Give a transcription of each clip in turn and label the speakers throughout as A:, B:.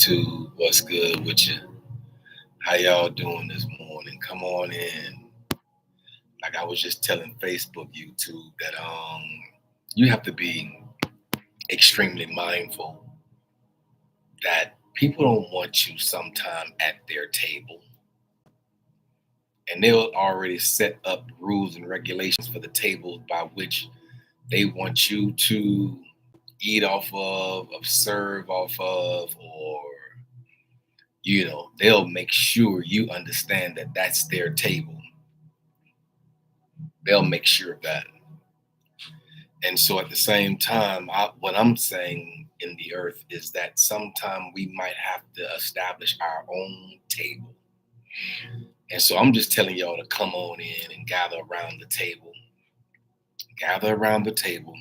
A: YouTube, what's good with you? How y'all doing this morning? Come on in. Like I was just telling Facebook, YouTube that you have to be extremely mindful that people don't want you sometime at their table. And they'll already set up rules and regulations for the tables by which they want you to eat off of serve off of, or they'll make sure you understand that that's their table. They'll make sure of that. And so at the same time, what I'm saying in the earth is that sometime we might have to establish our own table. And so I'm just telling y'all to come on in and gather around the table. Gather around the table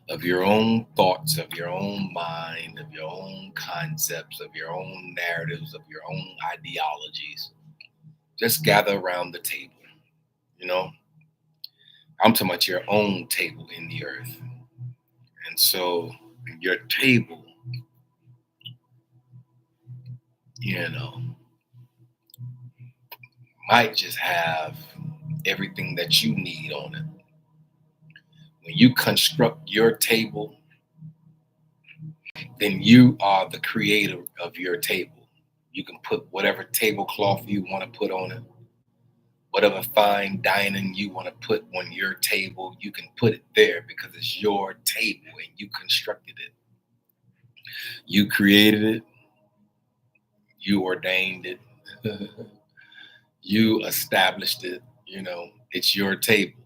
A: of your own thoughts, of your own mind, of your own concepts, of your own narratives, of your own ideologies. Just gather around the table. I'm talking about your own table in the earth. And so your table, might just have everything that you need on it. When you construct your table, then you are the creator of your table. You can put whatever tablecloth you want to put on it, whatever fine dining you want to put on your table, you can put it there because it's your table and you constructed it. You created it. You ordained it. You established it. It's your table.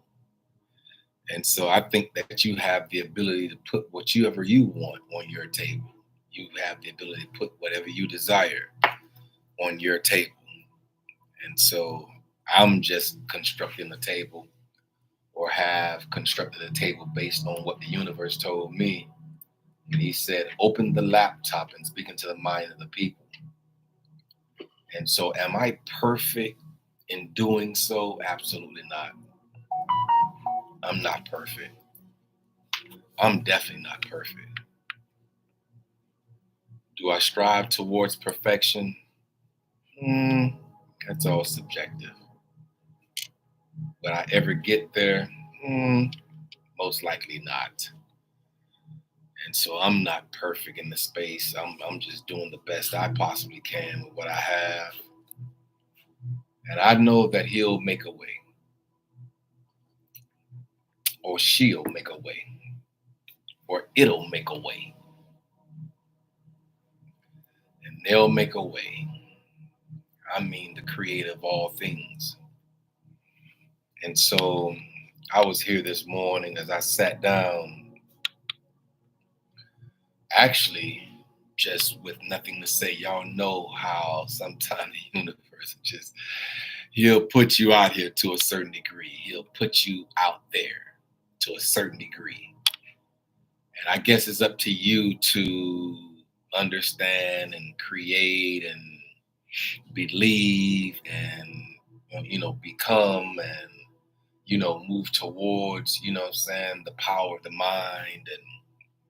A: And so I think that you have the ability to put whatever you want on your table. You have the ability to put whatever you desire on your table. And so I'm just constructing a table, or have constructed a table based on what the universe told me. And he said, open the laptop and speak into the mind of the people. And so am I perfect in doing so? Absolutely not. I'm not perfect. I'm definitely not perfect. Do I strive towards perfection? That's all subjective. Will I ever get there? Most likely not. And so I'm not perfect in the space. I'm just doing the best I possibly can with what I have. And I know that he'll make a way. Or she'll make a way. Or it'll make a way. And they'll make a way. I mean the creator of all things. And so I was here this morning as I sat down, actually just with nothing to say. Y'all know how sometimes the universe he'll put you out here to a certain degree. He'll put you out there to a certain degree. And I guess it's up to you to understand and create and believe and, become and, move towards, the power of the mind. And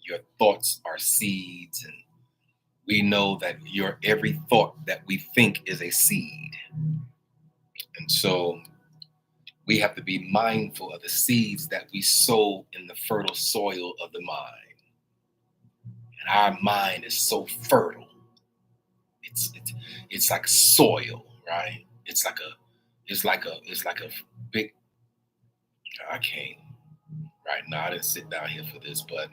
A: your thoughts are seeds. And we know that your every thought that we think is a seed. And so we have to be mindful of the seeds that we sow in the fertile soil of the mind. And our mind is so fertile. It's like soil, right? It's like a big. I can't right now. I didn't sit down here for this, but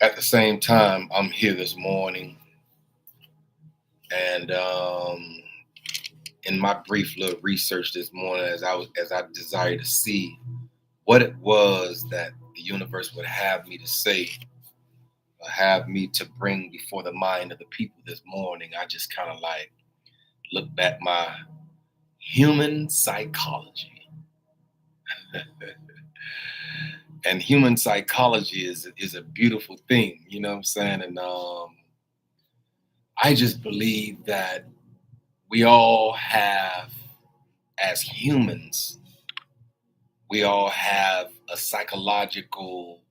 A: at the same time, I'm here this morning, and in my brief little research this morning, as I desired to see what it was that the universe would have me to say, or have me to bring before the mind of the people this morning, I just kind of like looked at my human psychology. And human psychology is a beautiful thing, you know what I'm saying? And I just believe that we all have, as humans, we all have a psychological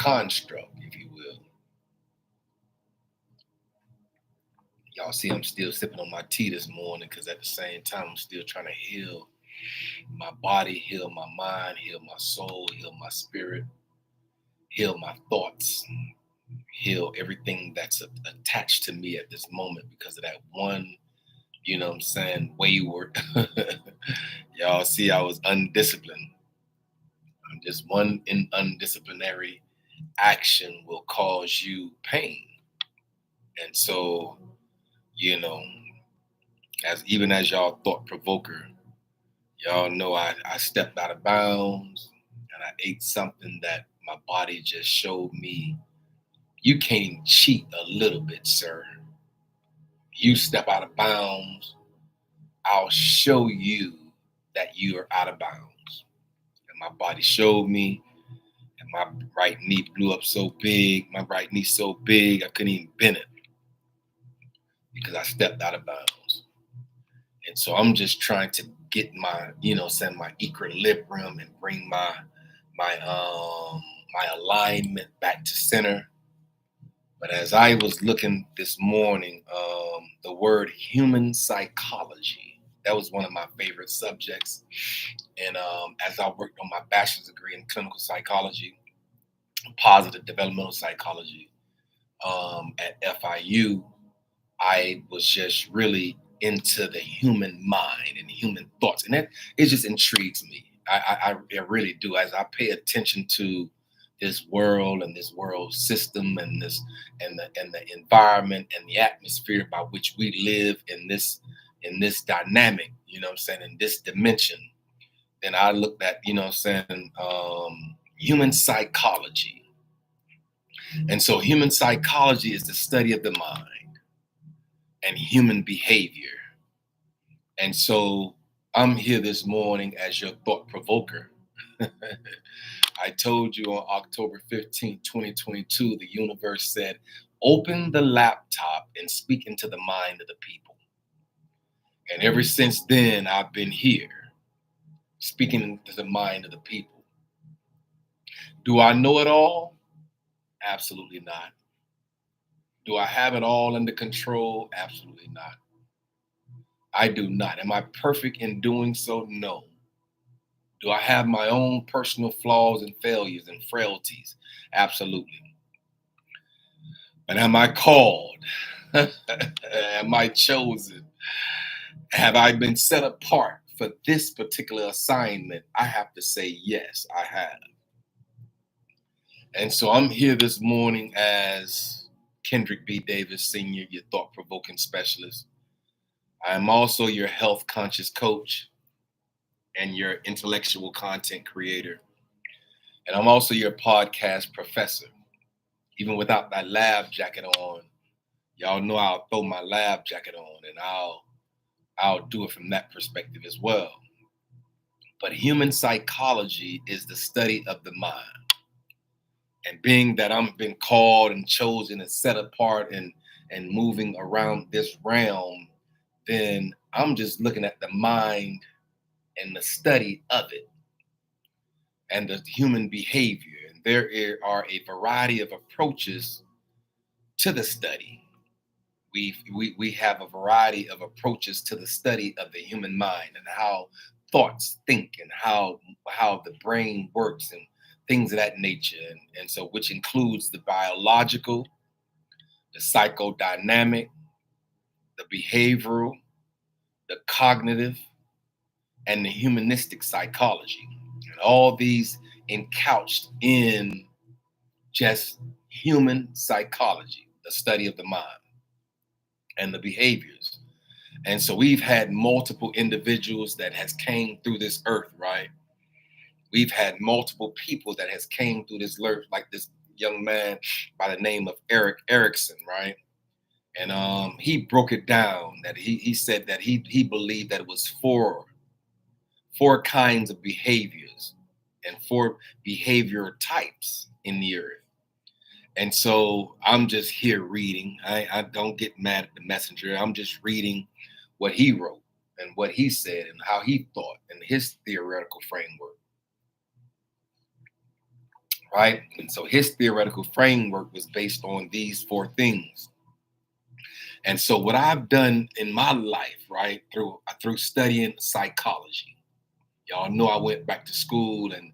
A: construct, if you will. Y'all see I'm still sipping on my tea this morning because at the same time I'm still trying to heal my body, heal my mind, heal my soul, heal my spirit, heal my thoughts, heal everything that's attached to me at this moment because of that one, what I'm saying, wayward. Y'all see I was undisciplined. Just one undisciplinary action will cause you pain. And so, you know, as y'all thought provoker, y'all know I stepped out of bounds and I ate something that my body just showed me you can't even cheat a little bit, sir. You step out of bounds, I'll show you that you are out of bounds. And my body showed me, and my right knee blew up so big, my right knee so big I couldn't even bend it because I stepped out of bounds. And so I'm just trying to get my, my equilibrium and bring my alignment back to center. But as I was looking this morning, the word human psychology, that was one of my favorite subjects. And as I worked on my bachelor's degree in clinical psychology, positive developmental psychology at FIU, I was just really into the human mind and human thoughts, and it just intrigues me. I really do. As I pay attention to this world and this world system and the environment and the atmosphere by which we live in this dynamic, what I'm saying, in this dimension, then I looked at, human psychology. And so human psychology is the study of the mind and human behavior. And so I'm here this morning as your thought provoker. I told you on October 15th, 2022, the universe said, open the laptop and speak into the mind of the people. And ever since then, I've been here speaking into the mind of the people. Do I know it all? Absolutely not. Do I have it all under control? Absolutely not. I do not. Am I perfect in doing so? No. Do I have my own personal flaws and failures and frailties? Absolutely. But am I called? Am I chosen? Have I been set apart for this particular assignment? I have to say, yes, I have. And so I'm here this morning as Kendrick B. Davis, Sr., your thought provoking specialist. I am also your health conscious coach and your intellectual content creator. And I'm also your podcast professor. Even without that lab jacket on, y'all know I'll throw my lab jacket on and I'll do it from that perspective as well. But human psychology is the study of the mind. And being that I'm been called and chosen and set apart and moving around this realm, then I'm just looking at the mind and the study of it and the human behavior. And there are a variety of approaches to the study. We have a variety of approaches to the study of the human mind and how thoughts think and how the brain works and things of that nature. And so which includes the biological, the psychodynamic, the behavioral, the cognitive, and the humanistic psychology. And all these encouched in just human psychology, the study of the mind and the behaviors. And so we've had multiple individuals that has came through this earth, right? We've had multiple people that has came through this earth, like this young man by the name of Eric Erickson, right? And he broke it down that he said that he believed that it was four kinds of behaviors and four behavior types in the earth. And so I'm just here reading. I don't get mad at the messenger. I'm just reading what he wrote and what he said and how he thought and his theoretical framework. right? And so his theoretical framework was based on these four things. And so what I've done in my life, right, through studying psychology, y'all know I went back to school in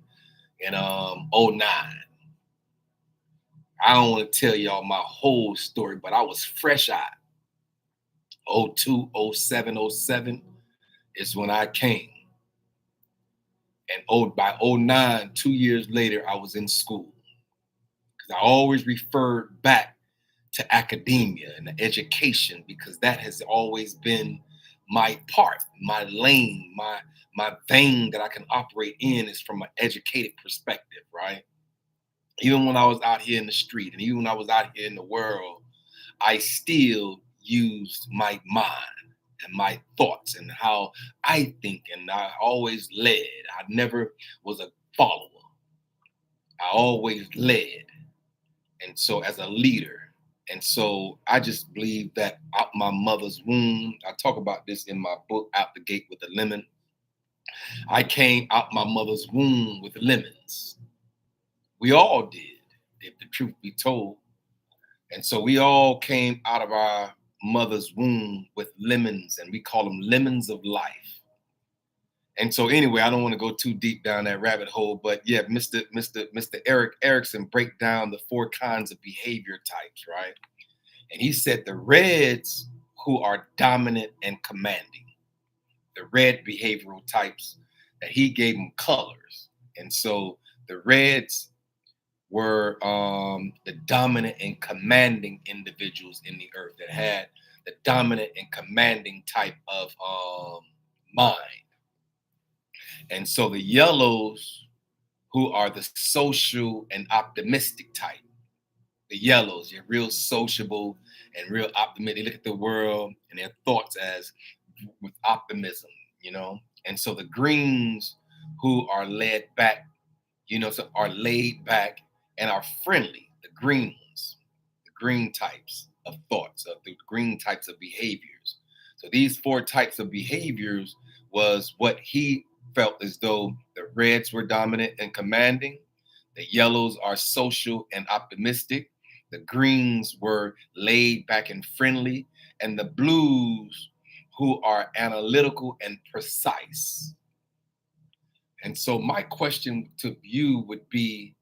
A: '09. I don't want to tell y'all my whole story, but I was fresh out. '02, '07, '07 is when I came. And by '09, 2 years later, I was in school. Because I always referred back to academia and education because that has always been my part, my lane, my vein that I can operate in is from an educated perspective, right? Even when I was out here in the street and even when I was out here in the world, I still used my mind and my thoughts and how I think, and I always led. I never was a follower. I always led. And so as a leader, and so I just believe that out my mother's womb, I talk about this in my book, Out the Gate with the Lemon. I came out my mother's womb with lemons. We all did, if the truth be told. And so we all came out of our mother's womb with lemons, and we call them lemons of life. And so anyway, I don't want to go too deep down that rabbit hole, but yeah, Mr. Eric Erickson break down the four kinds of behavior types, right? And he said the reds who are dominant and commanding, the red behavioral types that he gave them colors. And so the reds were the dominant and commanding individuals in the earth that had the dominant and commanding type of mind. And so the yellows, who are the social and optimistic type, the yellows, you're real sociable and real optimistic. They look at the world and their thoughts as with optimism, you know. And so the greens, who are laid back, so are laid back and are friendly, the green ones, the green types of thoughts, of the green types of behaviors. So these four types of behaviors was what he felt as though the reds were dominant and commanding, the yellows are social and optimistic, the greens were laid back and friendly, and the blues, who are analytical and precise. And so my question to you would be,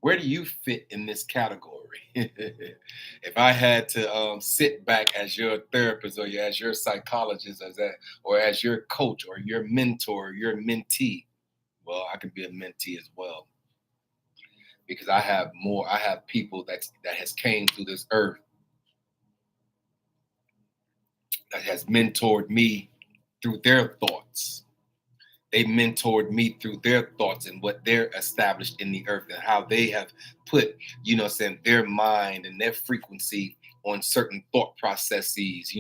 A: where do you fit in this category? If I had to sit back as your therapist or as your psychologist, or as your coach or your mentor, your mentee, well, I could be a mentee as well because I have people that has came through this earth that has mentored me through their thoughts. They mentored me through their thoughts and what they're established in the earth and how they have put, their mind and their frequency on certain thought processes,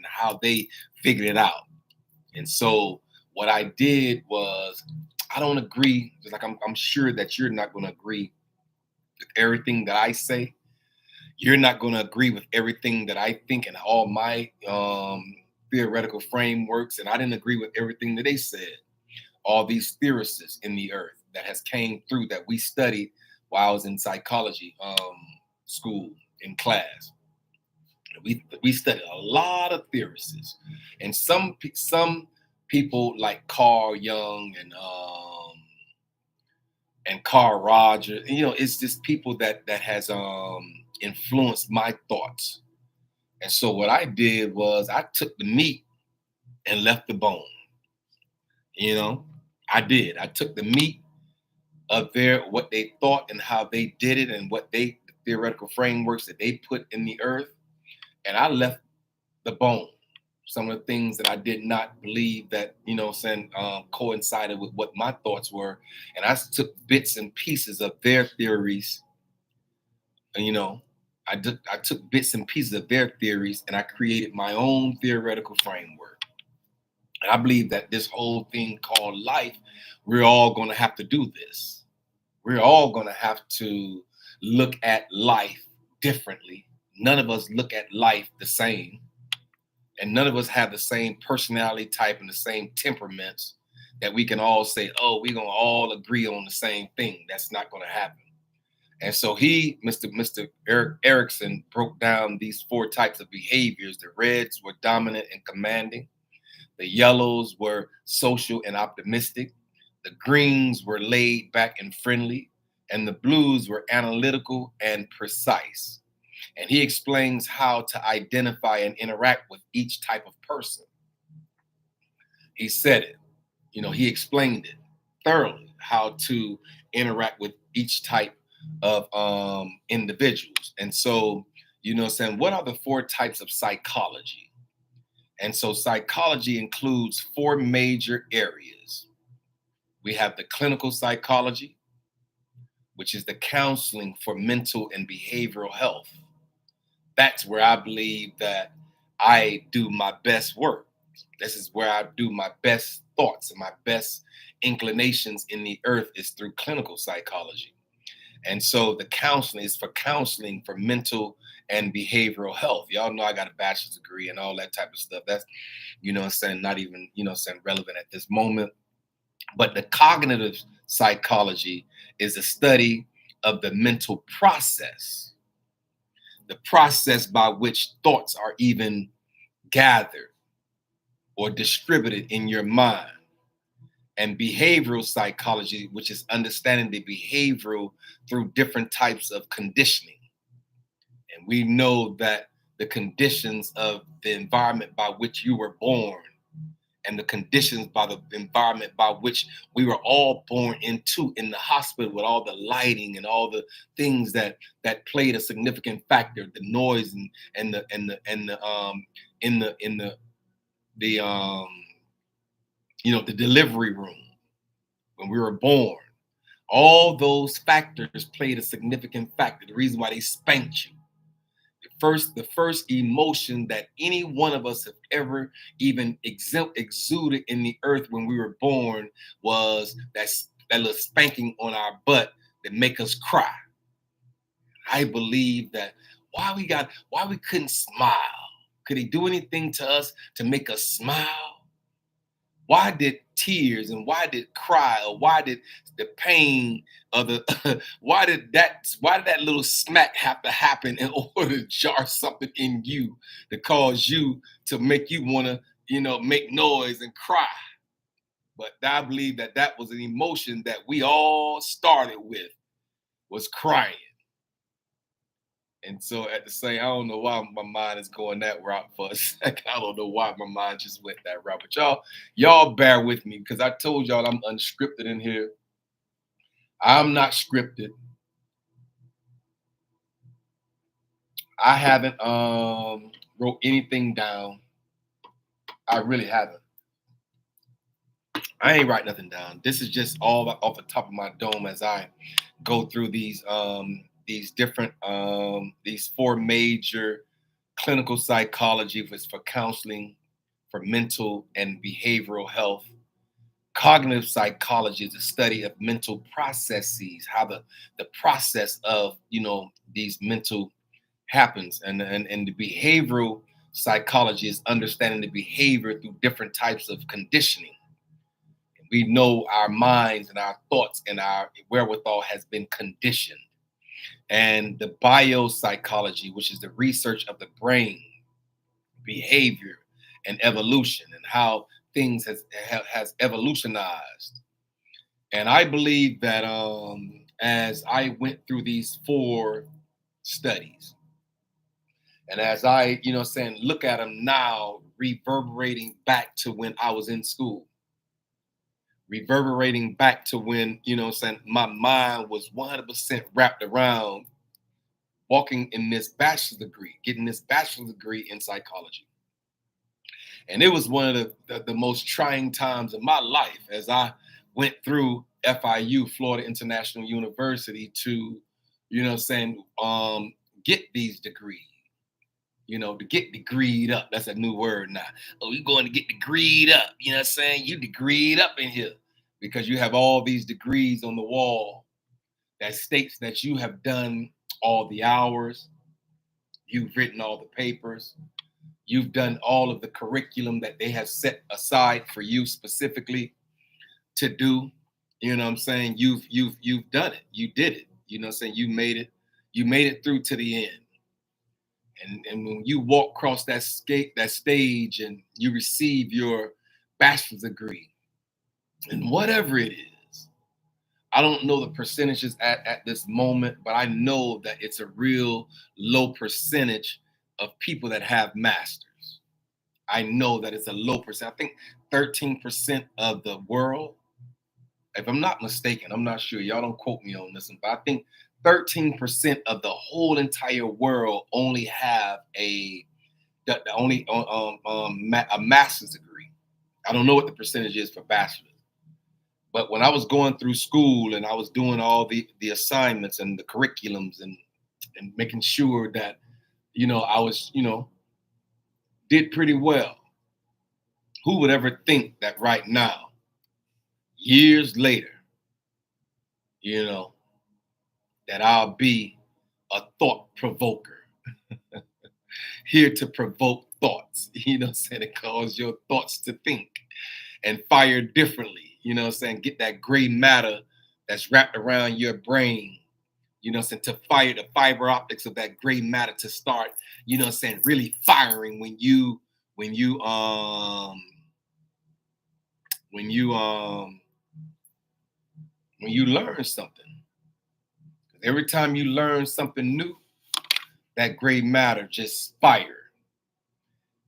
A: how they figured it out. And so what I did was, I don't agree, just like I'm sure that you're not going to agree with everything that I say. You're not going to agree with everything that I think and all my theoretical frameworks. And I didn't agree with everything that they said. All these theorists in the earth that has came through that we studied while I was in psychology school in class. We studied a lot of theorists, and some people like Carl Jung and Carl Rogers. It's just people that has influenced my thoughts. And so what I did was I took the meat and left the bone. I did. I took the meat of what they thought and how they did it and the theoretical frameworks that they put in the earth, and I left the bone. Some of the things that I did not believe that coincided with what my thoughts were, and I took bits and pieces of their theories. I took bits and pieces of their theories, and I created my own theoretical framework. And I believe that this whole thing called life, we're all going to have to do this. We're all going to have to look at life differently. None of us look at life the same. And none of us have the same personality type and the same temperaments that we can all say, oh, we're going to all agree on the same thing. That's not going to happen. And so Mr. Erickson broke down these four types of behaviors. The reds were dominant and commanding. The yellows were social and optimistic. The greens were laid back and friendly. And the blues were analytical and precise. And he explains how to identify and interact with each type of person. He said it, he explained it thoroughly, how to interact with each type of individuals. And so, saying, what are the four types of psychology? And so psychology includes four major areas. We have the clinical psychology, which is the counseling for mental and behavioral health. That's where I believe that I do my best work. This is where I do my best thoughts and my best inclinations in the earth is through clinical psychology. And so the counseling is for counseling for mental and behavioral health. Y'all know I got a bachelor's degree and all that type of stuff. That's, not even, relevant at this moment. But the cognitive psychology is a study of the mental process, the process by which thoughts are even gathered or distributed in your mind. And behavioral psychology, which is understanding the behavioral through different types of conditioning. And we know that the conditions of the environment by which you were born and the conditions by the environment by which we were all born into in the hospital with all the lighting and all the things that played a significant factor, the noise and the delivery room when we were born. All those factors played a significant factor. The reason why they spanked you. The first emotion that any one of us have ever even exuded in the earth when we were born was that little spanking on our butt that make us cry. I believe that why we couldn't smile. Could he do anything to us to make us smile? Why did tears and why did cry or why did the pain of the why did that little smack have to happen in order to jar something in you to cause you to make you want to make noise and cry? But I believe that was an emotion that we all started with, was crying. And so at the same, I don't know why my mind is going that route for a second. I don't know why my mind just went that route. But y'all bear with me because I told y'all I'm unscripted in here. I'm not scripted. I haven't wrote anything down. I really haven't. I ain't write nothing down. This is just all off the top of my dome as I go through these different these four major clinical psychology for counseling for mental and behavioral health. Cognitive psychology is the study of mental processes, how the process of these mental happens, and the behavioral psychology is understanding the behavior through different types of conditioning. We know our minds and our thoughts and our wherewithal has been conditioned. And the biopsychology, which is the research of the brain, behavior, and evolution, and how things has evolutionized. And I believe that as I went through these four studies, and as I, look at them now, reverberating back to when I was in school, reverberating back to when, my mind was 100% wrapped around walking in this bachelor's degree, getting this bachelor's degree in psychology. And it was one of the most trying times of my life as I went through FIU, Florida International University, to, get these degrees, to get degreed up. That's a new word now. Oh, you're going to get degreed up. You know what I'm saying? You degreed up in here because you have all these degrees on the wall that states that you have done all the hours, you've written all the papers, you've done all of the curriculum that they have set aside for you specifically to do. You know what I'm saying? You've done it. You did it. You know what I'm saying? You made it through to the end. And when you walk across that stage and you receive your bachelor's degree and whatever it is, I don't know the percentages at this moment, but I know that it's a real low percentage of people that have masters. I know that it's a low percent. I think 13% of the world, if I'm not mistaken, I'm not sure. Y'all don't quote me on this one, but I think 13% of the whole entire world only have the only a master's degree. I don't know what the percentage is for bachelor's, but when I was going through school and I was doing all the assignments and the curriculums and making sure that I was did pretty well. Who would ever think that right now, years later, you know, that I'll be a thought provoker, here to provoke thoughts, what I'm saying, and cause your thoughts to think and fire differently, what I'm saying, get that gray matter that's wrapped around your brain, what I'm saying, to fire the fiber optics of that gray matter to start, what I'm saying, really firing when you when you um when you learn something. Every time you learn something new, that gray matter just fired.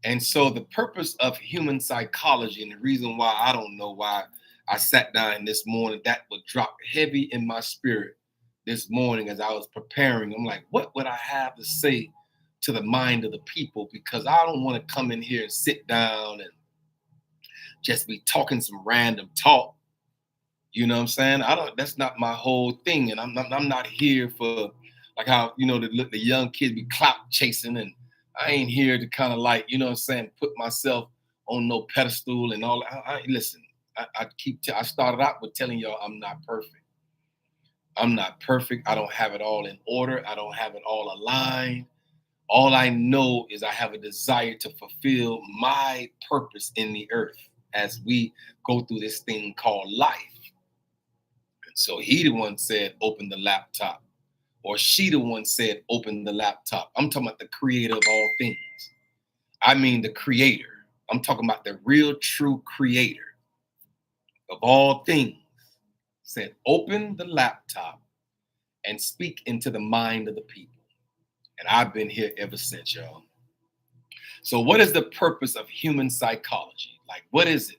A: And so the purpose of human psychology, and the reason why I don't know why I sat down this morning, that would drop heavy in my spirit this morning as I was preparing. I'm like, what would I have to say to the mind of the people? Because I don't want to come in here and sit down and just be talking some random talk. You know what I'm saying? That's not my whole thing. And I'm not here for like how, the young kids be clout chasing, and I ain't here to kind of like, what I'm saying, put myself on no pedestal and all. Listen, I started out with telling y'all I'm not perfect. I'm not perfect. I don't have it all in order. I don't have it all aligned. All I know is I have a desire to fulfill my purpose in the earth as we go through this thing called life. So he the one said, open the laptop. Or she the one said, open the laptop. I'm talking about the creator of all things. I mean the creator. I'm talking about the real true creator of all things. Said, open the laptop and speak into the mind of the people. And I've been here ever since, y'all. So what is the purpose of human psychology? Like, what is it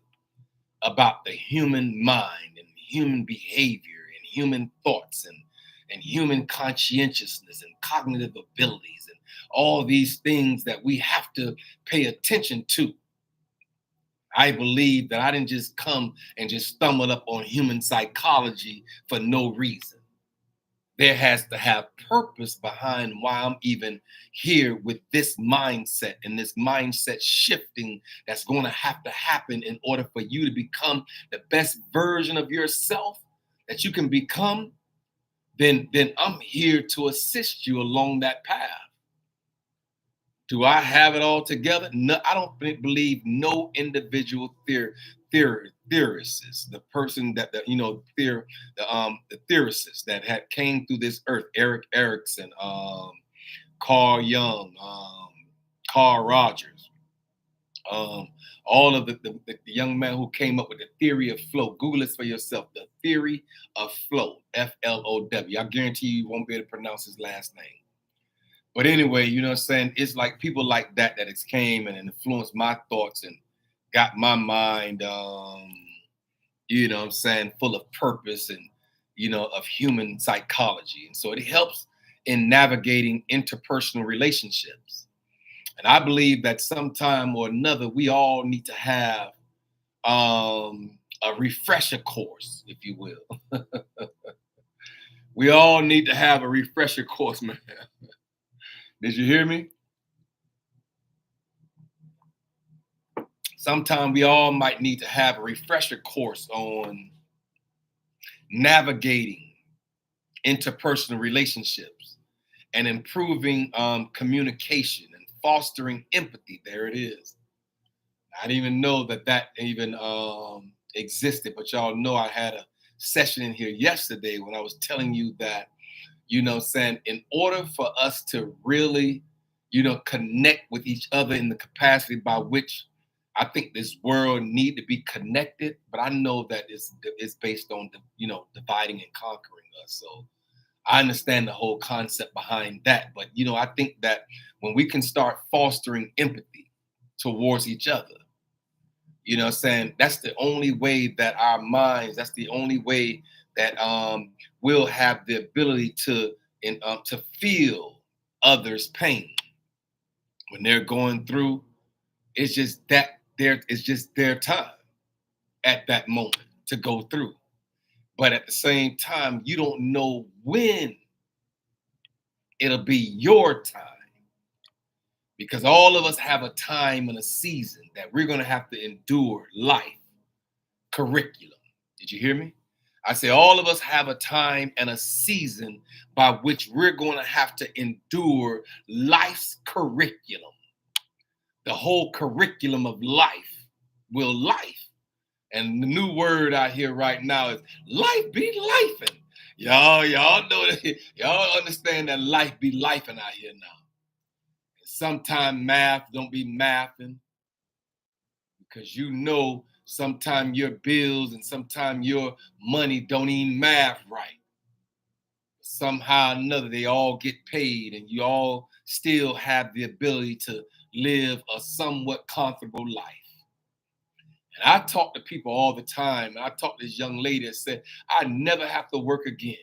A: about the human mind and human behavior and human thoughts and human conscientiousness and cognitive abilities and all these things that we have to pay attention to? I believe that I didn't just come and just stumble up on human psychology for no reason. There has to have purpose behind why I'm even here with this mindset and this mindset shifting that's going to have to happen in order for you to become the best version of yourself that you can become. Then I'm here to assist you along that path. Do I have it all together? No, I don't believe no individual theorist, the person that the theorist that had came through this earth, Eric Erickson, Carl Jung, Carl Rogers, all of the young man who came up with the theory of flow. Google this for yourself. The theory of flow, FLOW. I guarantee you won't be able to pronounce his last name. But anyway, you know what I'm saying? It's like people like that it's came and influenced my thoughts and got my mind, you know what I'm saying, full of purpose and, of human psychology. And so it helps in navigating interpersonal relationships. And I believe that sometime or another, we all need to have a refresher course, if you will. We all need to have a refresher course, man. Did you hear me? Sometime we all might need to have a refresher course on navigating interpersonal relationships and improving communication and fostering empathy. There it is. I didn't even know that even existed, but y'all know I had a session in here yesterday when I was telling you that saying, in order for us to really, connect with each other in the capacity by which I think this world need to be connected, but I know that it's based on the, dividing and conquering us. So I understand the whole concept behind that. But I think that when we can start fostering empathy towards each other, saying, that's the only way that our minds, that's the only way that we'll have the ability to feel others' pain when they're going through. It's just that it's just their time at that moment to go through. But at the same time, you don't know when it'll be your time, because all of us have a time and a season that we're going to have to endure life curriculum. Did you hear me? I say all of us have a time and a season by which we're going to have to endure life's curriculum. The whole curriculum of life will life. And the new word out here right now is life be lifing. Y'all know that. Y'all understand that life be lifing out here now. Sometimes math don't be mathing, because sometimes your bills and sometimes your money don't even math right. Somehow or another, they all get paid and you all still have the ability to live a somewhat comfortable life. And I talk to people all the time. And I talked to this young lady that said, I never have to work again.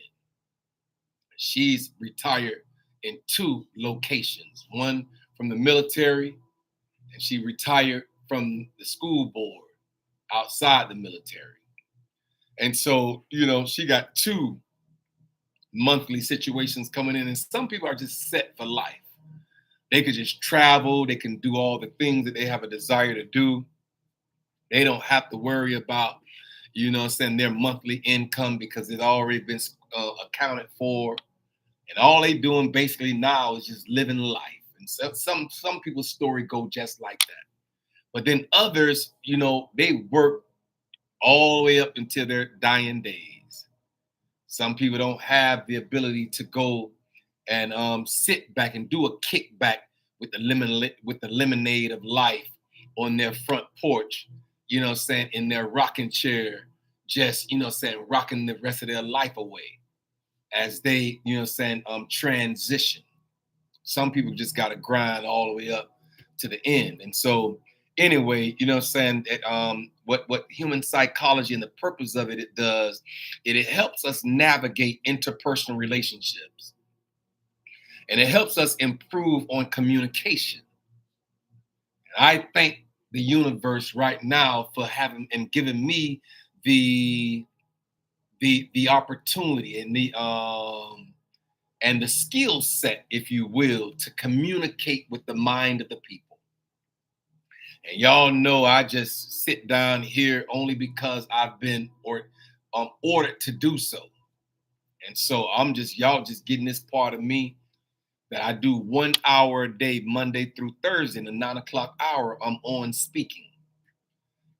A: She's retired in 2 locations, one from the military, and she retired from the school board outside the military. And so, she got 2 monthly situations coming in, and some people are just set for life. They could just travel, they can do all the things that they have a desire to do. They don't have to worry about, their monthly income, because it's already been accounted for. And all they doing basically now is just living life. And so some people's story go just like that. But then others, they work all the way up until their dying days. Some people don't have the ability to go and sit back and do a kickback with the lemonade of life on their front porch, in their rocking chair, just, rocking the rest of their life away as they, transition. Some people just got to grind all the way up to the end. And so anyway, what human psychology and the purpose of it does, it helps us navigate interpersonal relationships. And it helps us improve on communication. And I thank the universe right now for having and giving me the opportunity and the skill set, if you will, to communicate with the mind of the people. And y'all know I just sit down here only because I've been ordered to do so. And so y'all just getting this part of me that I do 1 hour a day, Monday through Thursday, in the 9 o'clock hour, I'm on speaking.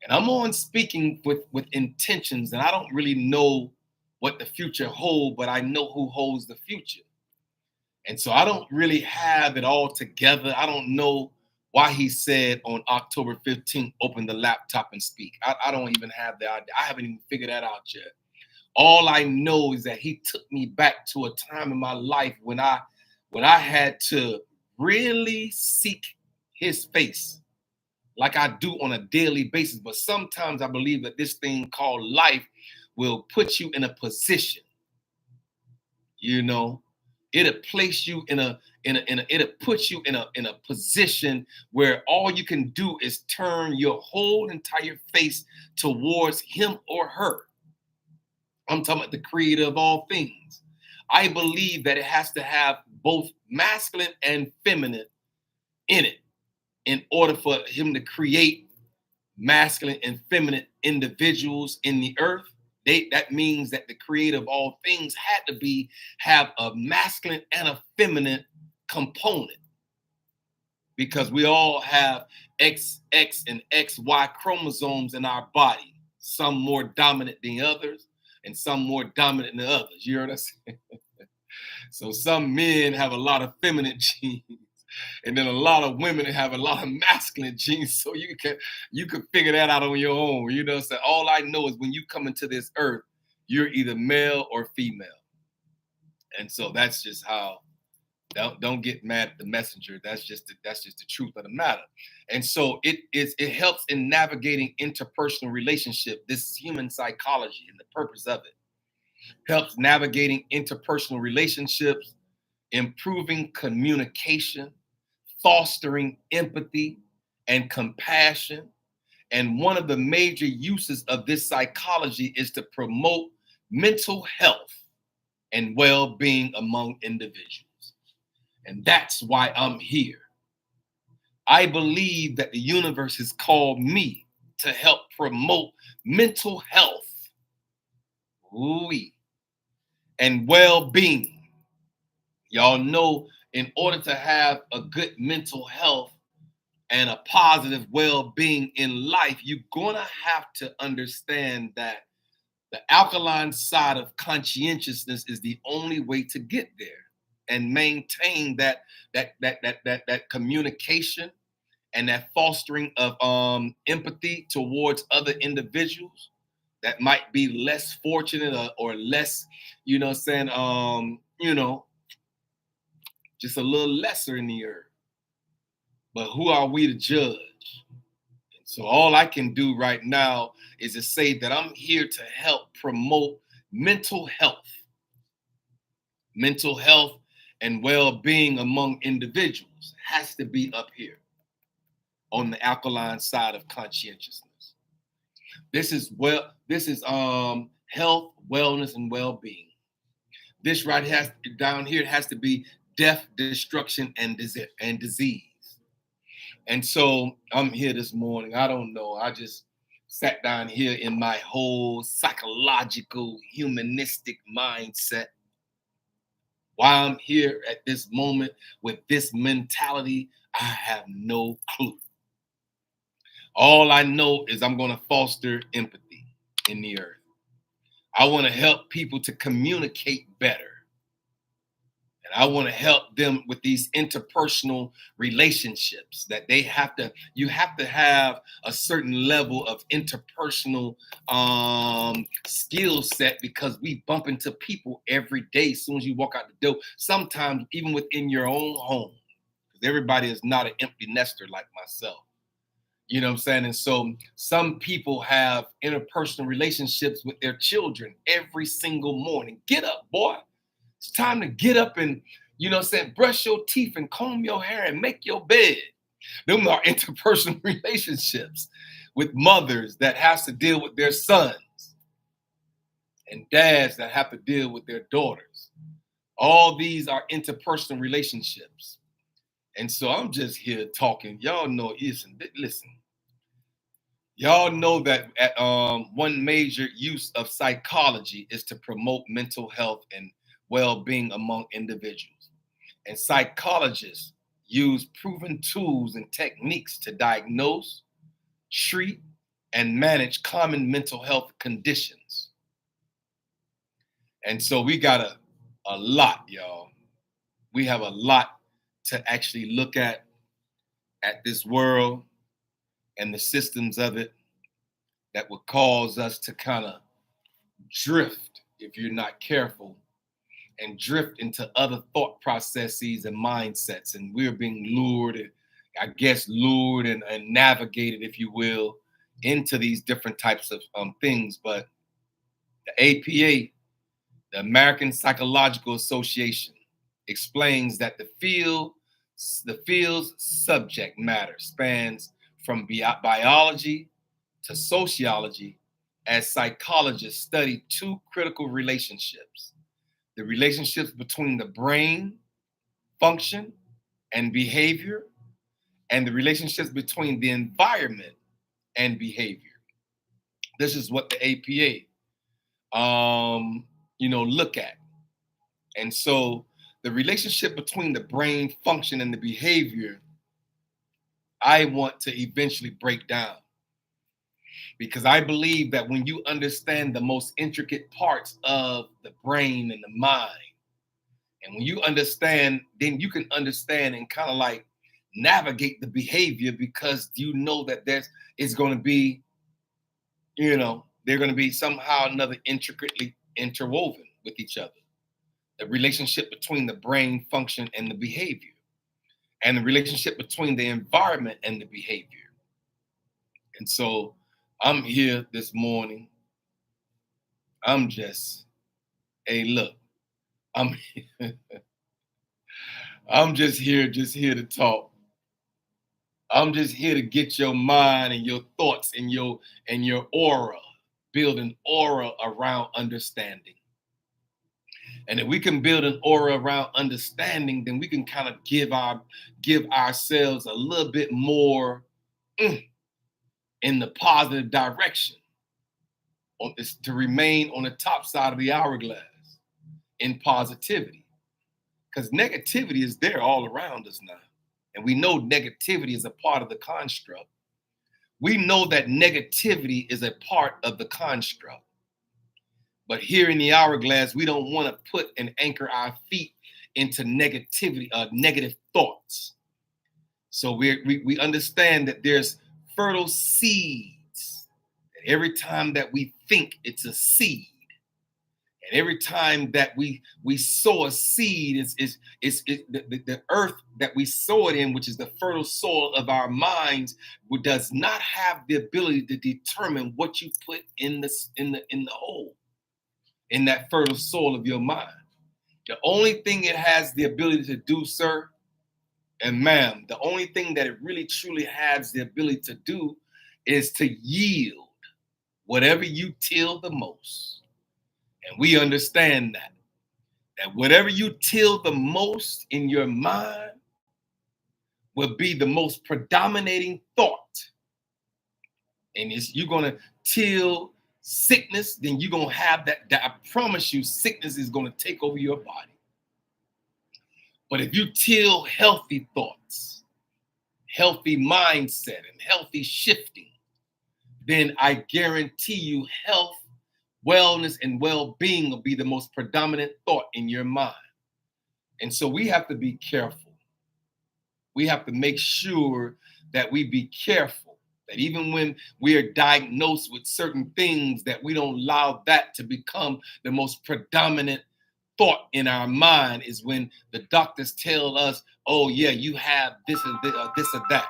A: And I'm on speaking with intentions, and I don't really know what the future holds, but I know who holds the future. And so I don't really have it all together. I don't know why he said on October 15th, open the laptop and speak. I don't even have that. I haven't even figured that out yet. All I know is that he took me back to a time in my life when I had to really seek his face like I do on a daily basis. But sometimes I believe that this thing called life will put you in a position, it'll place you it'll put you in a position where all you can do is turn your whole entire face towards him or her. I'm talking about the creator of all things. I believe that it has to have both masculine and feminine in it in order for him to create masculine and feminine individuals in the earth. That means that the creator of all things had to have a masculine and a feminine component, because we all have XX and XY chromosomes in our body, some more dominant than others and some more dominant than others. You heard us? So some men have a lot of feminine genes, and then a lot of women have a lot of masculine genes. So you can figure that out on your own. You know, so all I know is when you come into this earth, you're either male or female. And so that's just how. Don't get mad at the messenger. That's just the truth of the matter. And so it helps in navigating interpersonal relationship. This is human psychology, and the purpose of it helps navigating interpersonal relationships, improving communication, fostering empathy and compassion. And one of the major uses of this psychology is to promote mental health and well-being among individuals. And that's why I'm here. I believe that the universe has called me to help promote mental health, and well-being. Y'all know, in order to have a good mental health and a positive well-being in life, you're gonna have to understand that the alkaline side of conscientiousness is the only way to get there and maintain that communication and that fostering of empathy towards other individuals that might be less fortunate, or less, saying, just a little lesser in the earth. But who are we to judge? So all I can do right now is to say that I'm here to help promote mental health, mental health and well-being among individuals has to be up here on the alkaline side of conscientiousness. This is health, wellness, and well-being. This right has down here, it has to be death, destruction, and disease. And so I'm here this morning. I don't know. I just sat down here in my whole psychological, humanistic mindset. Why I'm here at this moment with this mentality, I have no clue. All I know is I'm going to foster empathy in the earth. I want to help people to communicate better. And I want to help them with these interpersonal relationships that you have to have a certain level of interpersonal skill set, because we bump into people every day as soon as you walk out the door, sometimes even within your own home, because everybody is not an empty nester like myself. You know what I'm saying? And so some people have interpersonal relationships with their children every single morning. Get up, boy. It's time to get up and, brush your teeth and comb your hair and make your bed. Them are interpersonal relationships with mothers that has to deal with their sons, and dads that have to deal with their daughters. All these are interpersonal relationships. And so I'm just here talking. Y'all know, listen. Y'all know that one major use of psychology is to promote mental health and well-being among individuals. And psychologists use proven tools and techniques to diagnose, treat, and manage common mental health conditions. And so we got a lot, y'all. We have a lot to actually look at this world and the systems of it that would cause us to kind of drift, if you're not careful, and drift into other thought processes and mindsets. And we're being lured, and navigated, if you will, into these different types of things. But the APA, the American Psychological Association, explains that the field's subject matter spans from biology to sociology, as psychologists study two critical relationships: the relationships between the brain function and behavior, and the relationships between the environment and behavior. This is what the APA look at. And so the relationship between the brain function and the behavior, I want to eventually break down, because I believe that when you understand the most intricate parts of the brain and the mind And when you understand, then you can understand and kind of like navigate the behavior, because you know that it's going to be, they're going to be somehow or another intricately interwoven with each other. The relationship between the brain function and the behavior, and the relationship between the environment and the behavior. And so I'm here this morning. I'm just, hey, look, I'm I'm just here to talk. I'm just here to get your mind and your thoughts and your aura, build an aura around understanding. And if we can build an aura around understanding, then we can kind of give ourselves a little bit more in the positive direction, on this, to remain on the top side of the hourglass in positivity. Because negativity is there all around us now. And we know negativity is a part of the construct. We know that negativity is a part of the construct. But here in the hourglass, we don't want to put and anchor our feet into negativity, negative thoughts. So we understand that there's fertile seeds. And every time that we think, it's a seed. And every time that we sow a seed, is the earth that we sow it in, which is the fertile soil of our minds, does not have the ability to determine what you put in the hole, in that fertile soil of your mind. The only thing it has the ability to do, sir and ma'am, the only thing that it really truly has the ability to do is to yield whatever you till the most. And we understand that whatever you till the most in your mind will be the most predominating thought. And you're going to till sickness, then you're going to have that. I promise you, sickness is going to take over your body. But if you till healthy thoughts, healthy mindset, and healthy shifting, then I guarantee you health, wellness, and well-being will be the most predominant thought in your mind. And so we have to be careful. We have to make sure that we be careful, that even when we are diagnosed with certain things, that we don't allow that to become the most predominant thought in our mind. Is when the doctors tell us, oh yeah, you have this and this or that.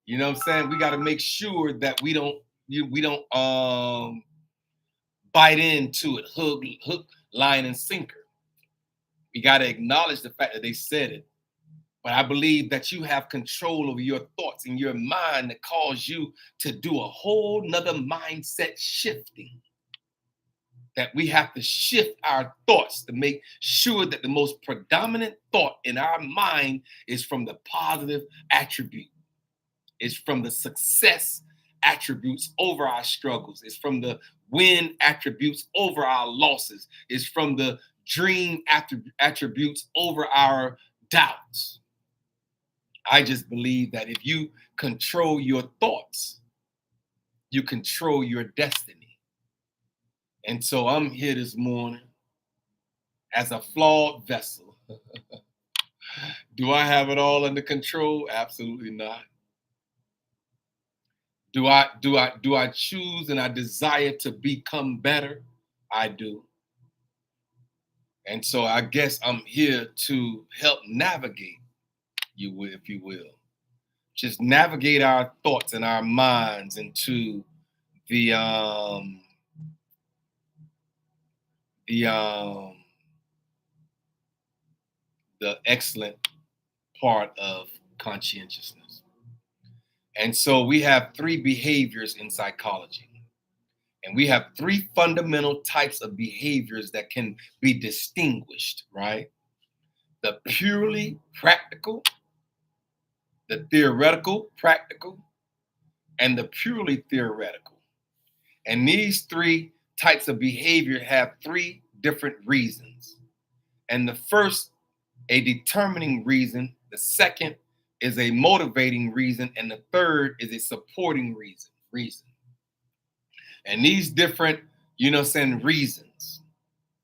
A: You know what I'm saying? We got to make sure that we don't bite into it, hook, line, and sinker. We got to acknowledge the fact that they said it. But I believe that you have control over your thoughts and your mind that cause you to do a whole nother mindset shifting. That we have to shift our thoughts to make sure that the most predominant thought in our mind is from the positive attribute. It's from the success attributes over our struggles. It's from the win attributes over our losses. It's from the dream attributes over our doubts. I just believe that if you control your thoughts, you control your destiny. And so I'm here this morning as a flawed vessel. Do I have it all under control? Absolutely not. Do I choose and I desire to become better? I do. And so I guess I'm here to help navigate you, if you will. Just navigate our thoughts and our minds into the excellent part of conscientiousness. And so we have 3 behaviors in psychology. And we have 3 fundamental types of behaviors that can be distinguished, right? The purely practical, the theoretical practical, and the purely theoretical. And these 3 types of behavior have 3 different reasons. And the first, a determining reason. The second is a motivating reason. And the third is a supporting reason. And these different, reasons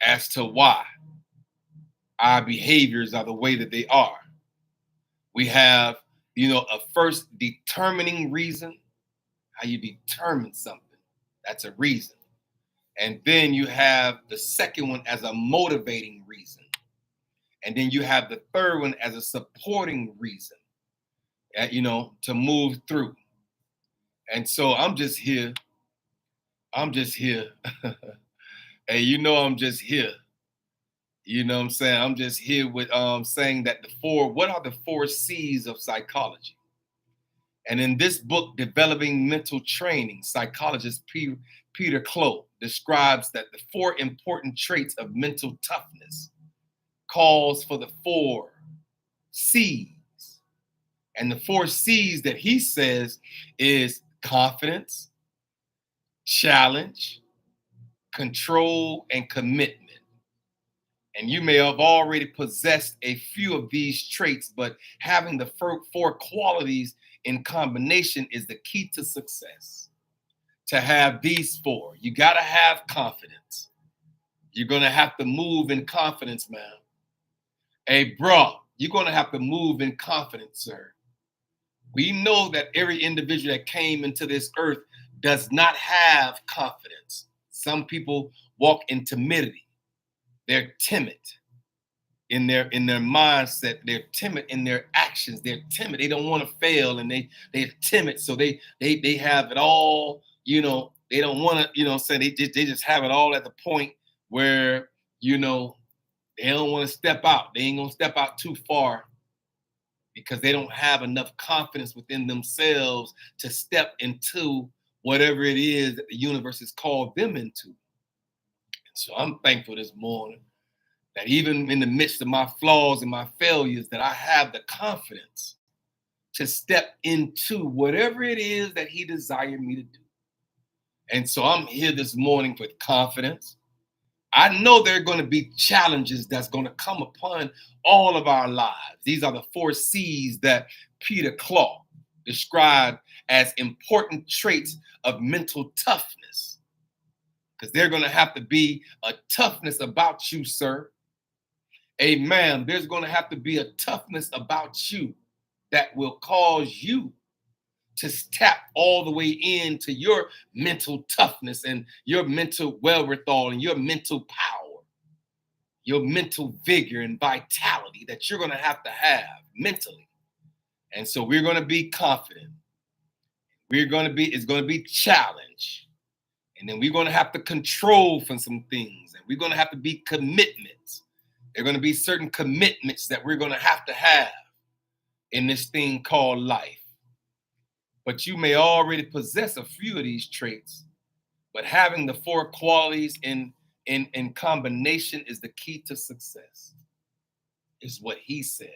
A: as to why our behaviors are the way that they are. We have, a first determining reason, how you determine something. That's a reason. And then you have the second one as a motivating reason. And then you have the third one as a supporting reason, to move through. And so I'm just here. I'm just here. Hey, I'm just here. You know what I'm saying? I'm just here with saying that what are the 4 C's of psychology? And in this book, Developing Mental Training, psychologist Peter Clough describes that the 4 important traits of mental toughness calls for the 4 C's. And the 4 C's that he says is confidence, challenge, control, and commitment. And you may have already possessed a few of these traits, but having the 4 qualities in combination is the key to success. To have these 4, you got to have confidence. You're going to have to move in confidence, man. Hey, bro, you're going to have to move in confidence, sir. We know that every individual that came into this earth does not have confidence. Some people walk in timidity. They're timid in their mindset. They're timid in their actions. They're timid. They don't want to fail, and they're timid. So they have it all. They don't want to. Say they just have it all at the point where they don't want to step out. They ain't gonna step out too far because they don't have enough confidence within themselves to step into whatever it is that the universe has called them into. So I'm thankful this morning that even in the midst of my flaws and my failures, that I have the confidence to step into whatever it is that he desired me to do. And so I'm here this morning with confidence. I know there are going to be challenges that's going to come upon all of our lives. These are the 4 C's that Peter Clough described as important traits of mental toughness. Because they're going to have to be a toughness about you, sir. Amen. There's going to have to be a toughness about you that will cause you to tap all the way into your mental toughness and your mental wherewithal and your mental power, your mental vigor and vitality that you're going to have mentally. And so we're going to be confident. It's going to be challenge. And then we're going to have to control from some things. And we're going to have to be commitments. There are going to be certain commitments that we're going to have in this thing called life. But you may already possess a few of these traits, but having the 4 qualities in combination is the key to success, is what he said.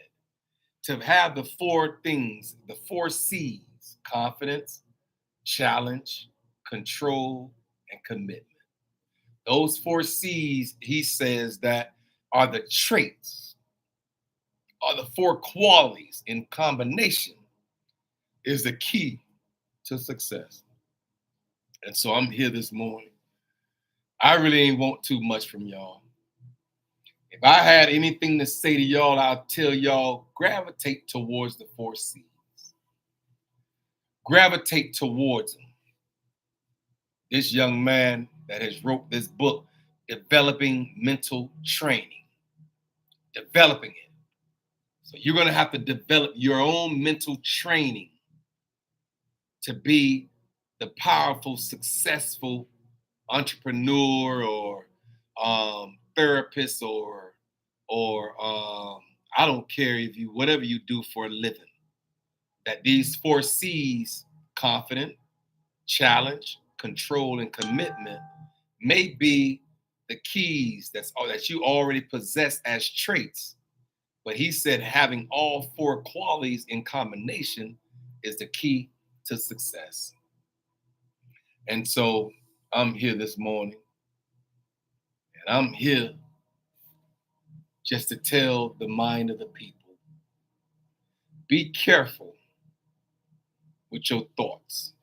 A: To have the 4 things, the 4 C's, confidence, challenge, control, and commitment. Those 4 C's, he says, that are the traits, are the 4 qualities in combination is the key to success. And so I'm here this morning. I really ain't want too much from y'all. If I had anything to say to y'all, I'll tell y'all, gravitate towards the 4 C's. Gravitate towards them. This young man that has wrote this book, Developing Mental Training. Developing it. So you're going to have to develop your own mental training to be the powerful, successful entrepreneur or therapist or I don't care if you, whatever you do for a living, that these 4 C's, confident, challenge, control, and commitment, may be the keys that you already possess as traits. But he said having all 4 qualities in combination is the key to success. And so I'm here this morning, and I'm here just to tell the mind of the people, be careful with your thoughts.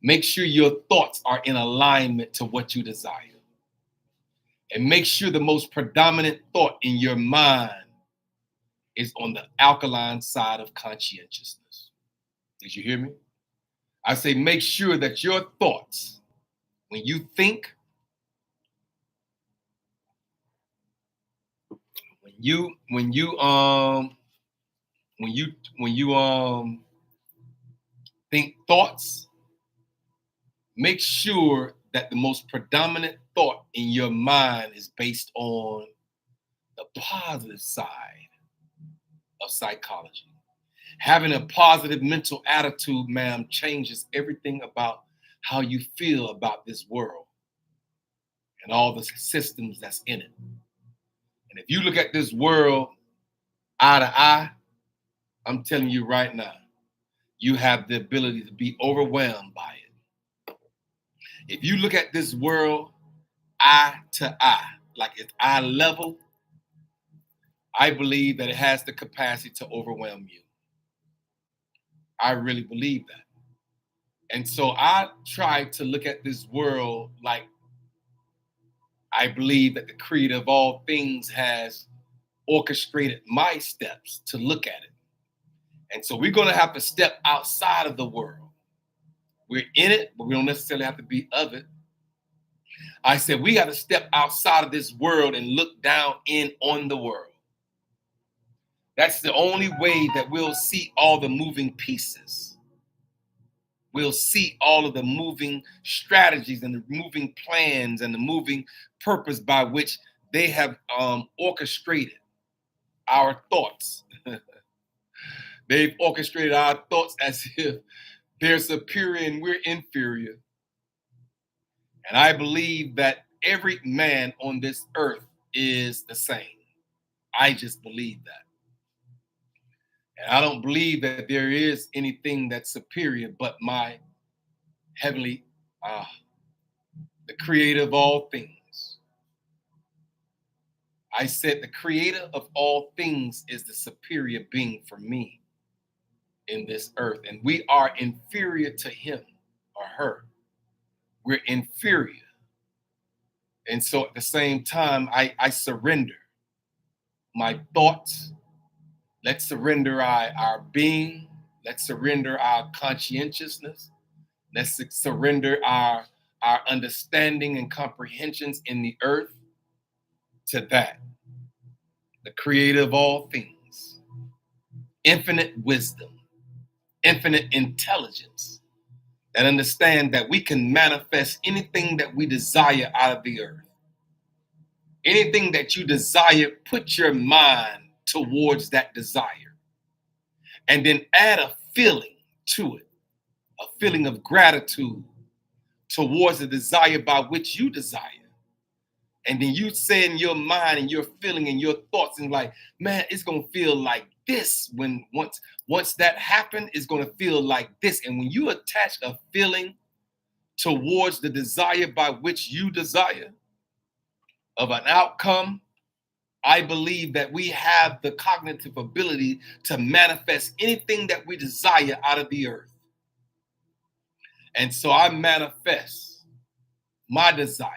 A: Make sure your thoughts are in alignment to what you desire. And make sure the most predominant thought in your mind is on the alkaline side of conscientiousness. Did you hear me? I say make sure that your thoughts, when you think, when you when you when you when you think thoughts, make sure that the most predominant thought in your mind is based on the positive side of psychology. Having a positive mental attitude, ma'am, changes everything about how you feel about this world and all the systems that's in it. And if you look at this world eye to eye, I'm telling you right now, you have the ability to be overwhelmed by it. If you look at this world eye to eye, like it's eye level, I believe that it has the capacity to overwhelm you. I really believe that. And so I try to look at this world like I believe that the creator of all things has orchestrated my steps to look at it. And so we're going to have to step outside of the world. We're in it, but we don't necessarily have to be of it. I said we got to step outside of this world and look down in on the world. That's the only way that we'll see all the moving pieces. We'll see all of the moving strategies and the moving plans and the moving purpose by which they have orchestrated our thoughts. They've orchestrated our thoughts as if they're superior and we're inferior. And I believe that every man on this earth is the same. I just believe that. And I don't believe that there is anything that's superior but my heavenly, the creator of all things. I said the creator of all things is the superior being for me in this earth. And we are inferior to him or her. We're inferior. And so at the same time, I surrender my thoughts. Let's surrender our being. Let's surrender our conscientiousness. Let's surrender our understanding and comprehensions in the earth to that. The creator of all things. Infinite wisdom. Infinite intelligence. That understand that we can manifest anything that we desire out of the earth. Anything that you desire, put your mind towards that desire. And then add a feeling to it, a feeling of gratitude towards the desire by which you desire. And then you say in your mind and your feeling and your thoughts and like, man, it's going to feel like this when once that happened, it's going to feel like this. And when you attach a feeling towards the desire by which you desire of an outcome, I believe that we have the cognitive ability to manifest anything that we desire out of the earth. And so I manifest my desires,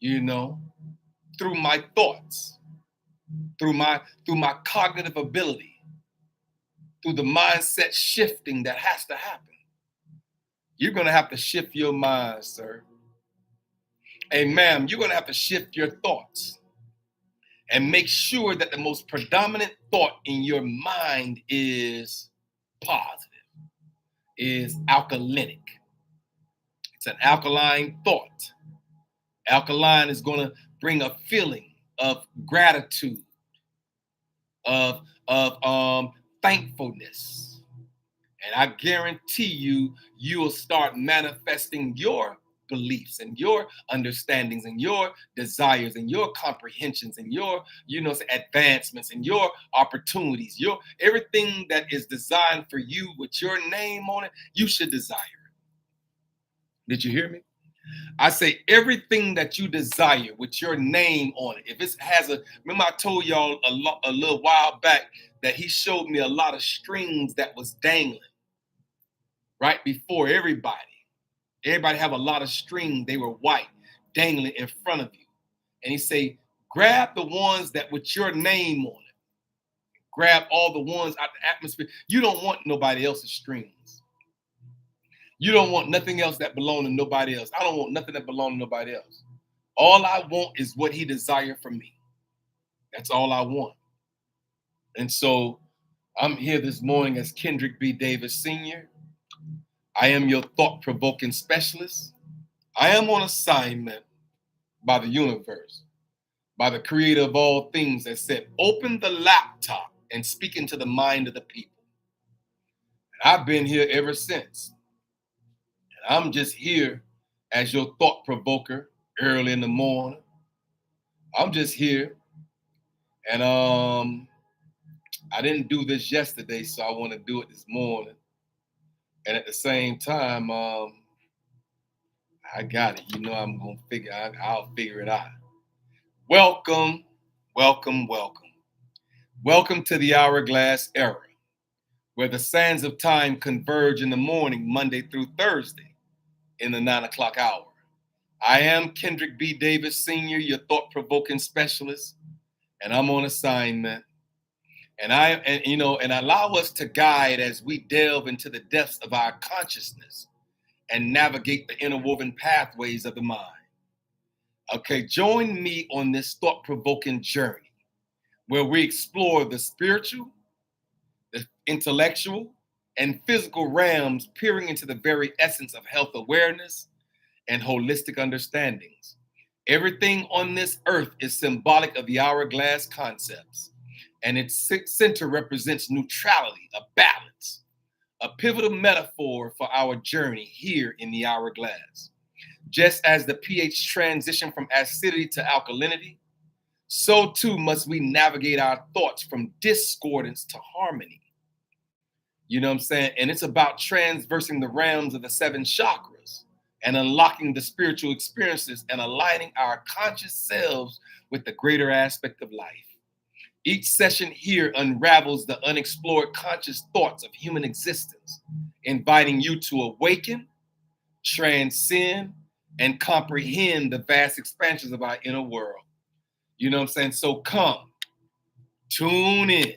A: through my thoughts, through my cognitive ability, through the mindset shifting that has to happen. You're going to have to shift your mind, sir. Hey, ma'am, you're going to have to shift your thoughts and make sure that the most predominant thought in your mind is positive, is alkalinic. It's an alkaline thought. Alkaline is going to bring a feeling of gratitude, of thankfulness. And I guarantee you will start manifesting your beliefs and your understandings and your desires and your comprehensions and your advancements and your opportunities, your everything that is designed for you with your name on it, you should desire it. Did you hear me? I say everything that you desire with your name on it. If it has remember I told y'all a little while back that he showed me a lot of strings that was dangling right before everybody. Everybody have a lot of string. They were white, dangling in front of you. And he say, grab the ones that with your name on it. Grab all the ones out the atmosphere. You don't want nobody else's strings. You don't want nothing else that belongs to nobody else. I don't want nothing that belongs to nobody else. All I want is what he desired from me. That's all I want. And so I'm here this morning as Kendrick B. Davis Sr. I am your thought-provoking specialist. I am on assignment by the universe, by the creator of all things that said, open the laptop and speak into the mind of the people. And I've been here ever since. And I'm just here as your thought provoker early in the morning. I'm just here. And I didn't do this yesterday, so I want to do it this morning. And at the same time, I got it. You know, I'm going to I'll figure it out. Welcome, welcome, welcome. Welcome to the Hourglass Era, where the sands of time converge in the morning, Monday through Thursday, in the 9 o'clock hour. I am Kendrick B. Davis Sr., your thought-provoking specialist, and I'm on assignment. And allow us to guide as we delve into the depths of our consciousness and navigate the interwoven pathways of the mind. Okay, join me on this thought-provoking journey where we explore the spiritual, the intellectual, and physical realms, peering into the very essence of health awareness and holistic understandings. Everything on this earth is symbolic of the hourglass concepts, and its center represents neutrality, a balance, a pivotal metaphor for our journey here in the hourglass. Just as the pH transition from acidity to alkalinity, so too must we navigate our thoughts from discordance to harmony. You know what I'm saying? And it's about transversing the realms of the 7 chakras and unlocking the spiritual experiences and aligning our conscious selves with the greater aspect of life. Each session here unravels the unexplored conscious thoughts of human existence, inviting you to awaken, transcend, and comprehend the vast expansions of our inner world. You know what I'm saying? So come, tune in,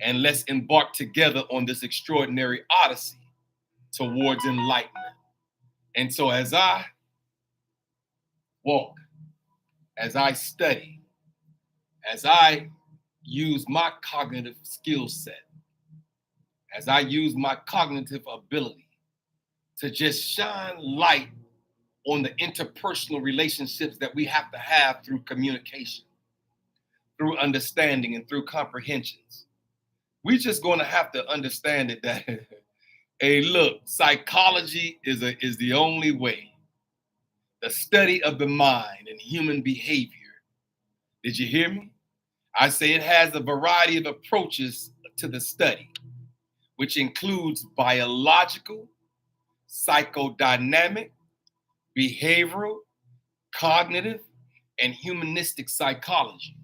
A: and let's embark together on this extraordinary odyssey towards enlightenment. And so as I walk, as I study, as I use my cognitive skill set, as I use my cognitive ability to just shine light on the interpersonal relationships that we have to have through communication, through understanding, and through comprehensions. We're just going to have to understand it that, hey, look, psychology is the only way. The study of the mind and human behavior. Did you hear me? I say it has a variety of approaches to the study, which includes biological, psychodynamic, behavioral, cognitive, and humanistic psychology.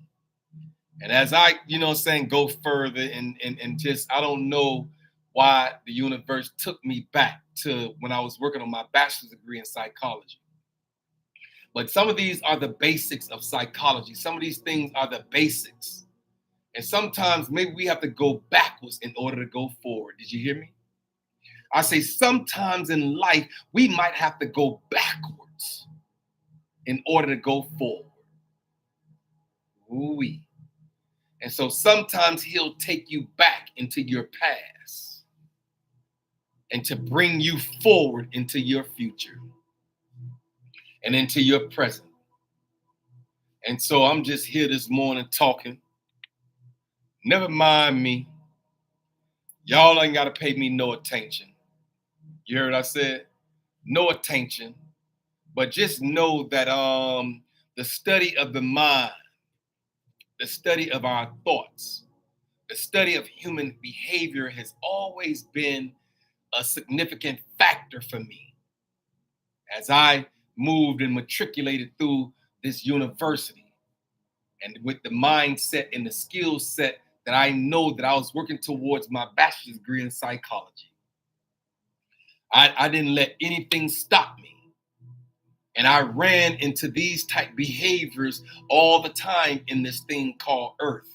A: And as I, go further and just, I don't know why the universe took me back to when I was working on my bachelor's degree in psychology. But some of these are the basics of psychology. Some of these things are the basics. And sometimes maybe we have to go backwards in order to go forward. Did you hear me? I say sometimes in life, we might have to go backwards in order to go forward. Ooh-wee. And so sometimes he'll take you back into your past and to bring you forward into your future and into your present. And so I'm just here this morning talking. Never mind me. Y'all ain't got to pay me no attention. You heard what I said? No attention. But just know that the study of the mind, the study of our thoughts, the study of human behavior has always been a significant factor for me as I moved and matriculated through this university and with the mindset and the skill set that I know that I was working towards my bachelor's degree in psychology. I didn't let anything stop me. And I ran into these type behaviors all the time in this thing called Earth.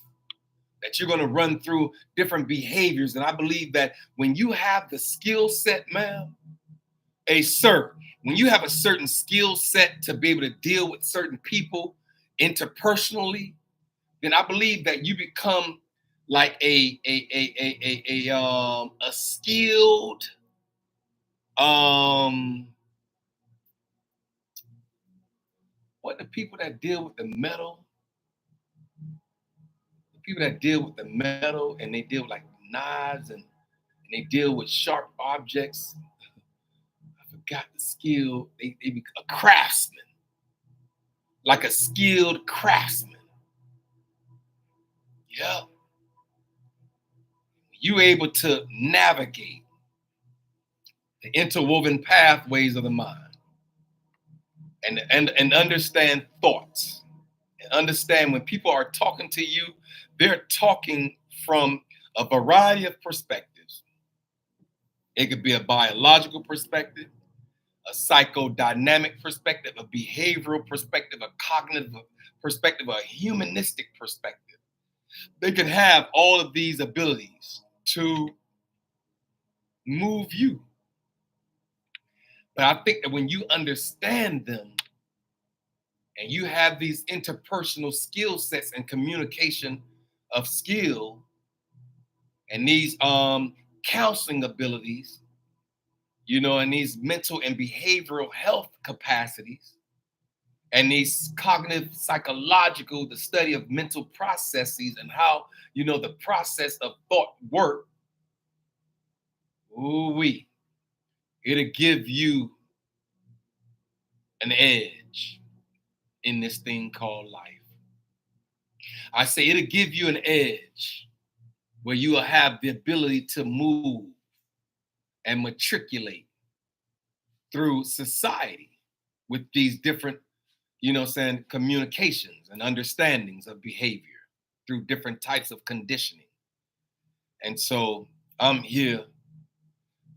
A: That you're going to run through different behaviors. And I believe that when you have the skill set, man, when you have a certain skill set to be able to deal with certain people interpersonally, then I believe that you become like a skilled what the people that deal with the metal, and they deal with like knives and they deal with sharp objects. I forgot the skill. They be a craftsman, like a skilled craftsman. Yeah. You able to navigate the interwoven pathways of the mind and understand thoughts and understand when people are talking to you, they're talking from a variety of perspectives. It could be a biological perspective, a psychodynamic perspective, a behavioral perspective, a cognitive perspective, a humanistic perspective. They can have all of these abilities to move you. But I think that when you understand them and you have these interpersonal skill sets and communication of skill and these counseling abilities, and these mental and behavioral health capacities, and these cognitive psychological, the study of mental processes and how, the process of thought work, it'll give you an edge in this thing called life. I say it'll give you an edge where you will have the ability to move and matriculate through society with these different, communications and understandings of behavior through different types of conditioning. And so I'm here.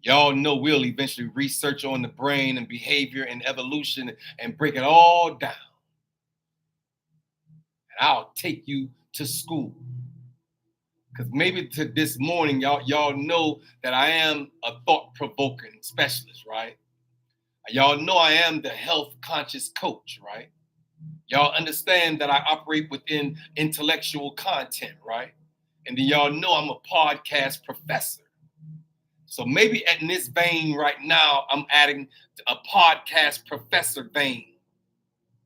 A: Y'all know we'll eventually research on the brain and behavior and evolution and break it all down. And I'll take you to school. Because maybe to this morning, y'all know that I am a thought-provoking specialist, right? Y'all know I am the health conscious coach, right? Y'all understand that I operate within intellectual content, right? And then y'all know I'm a podcast professor. So maybe in this vein right now, I'm adding a podcast professor vein.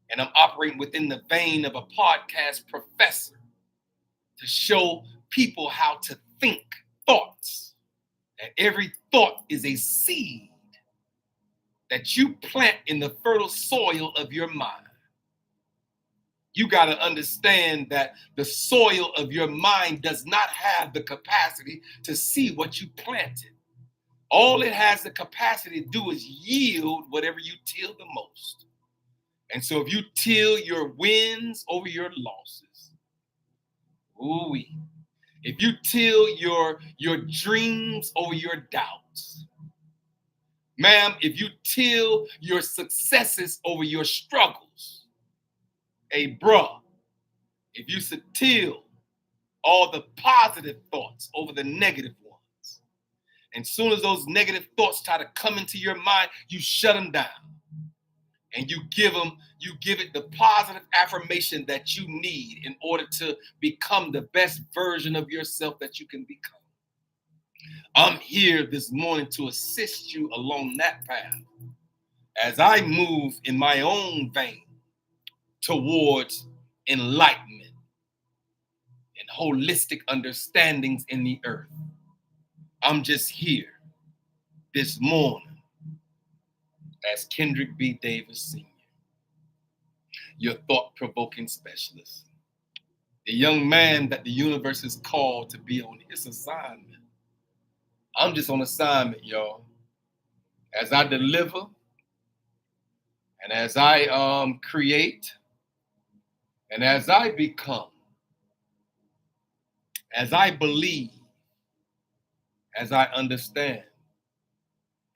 A: And I'm operating within the vein of a podcast professor to show people how to think thoughts. And every thought is a seed that you plant in the fertile soil of your mind. You got to understand that the soil of your mind does not have the capacity to see what you planted. All it has the capacity to do is yield whatever you till the most. And so if you till your wins over your losses, if you till your dreams over your doubts, ma'am, if you till your successes over your struggles, hey, bruh, if you till all the positive thoughts over the negative ones, and soon as those negative thoughts try to come into your mind, you shut them down. And you give it the positive affirmation that you need in order to become the best version of yourself that you can become. I'm here this morning to assist you along that path as I move in my own vein towards enlightenment and holistic understandings in the earth. I'm just here this morning as Kendrick B. Davis Sr., your thought-provoking specialist, the young man that the universe has called to be on his assignment. I'm just on assignment, y'all. As I deliver and as I create and as I become, as I believe, as I understand,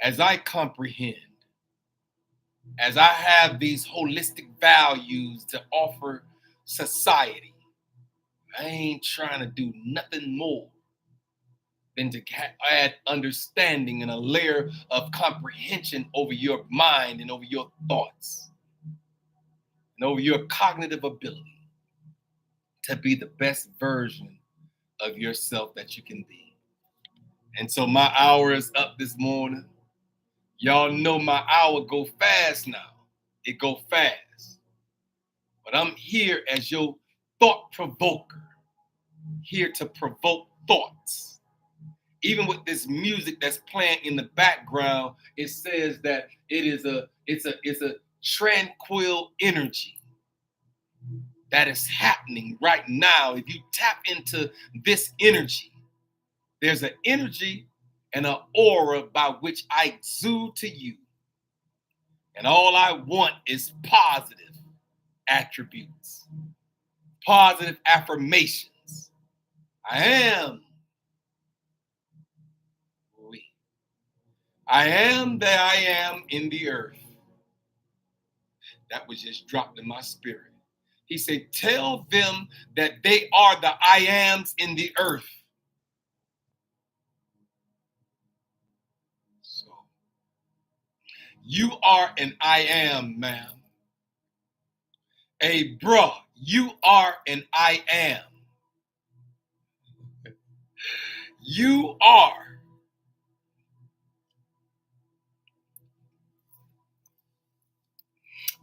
A: as I comprehend, as I have these holistic values to offer society, I ain't trying to do nothing more than to add understanding and a layer of comprehension over your mind and over your thoughts and over your cognitive ability to be the best version of yourself that you can be. And so my hour is up this morning. Y'all know my hour go fast now. It go fast. But I'm here as your thought provoker, here to provoke thoughts. Even with this music that's playing in the background, it says that it's a tranquil energy that is happening right now. If you tap into this energy, there's an energy and an aura by which I exude to you. And all I want is positive attributes, positive affirmations. I am. I am that I am in the earth. That was just dropped in my spirit. He said, tell them that they are the I ams in the earth. So, you are an I am, ma'am. Hey, bruh, you are an I am. You are.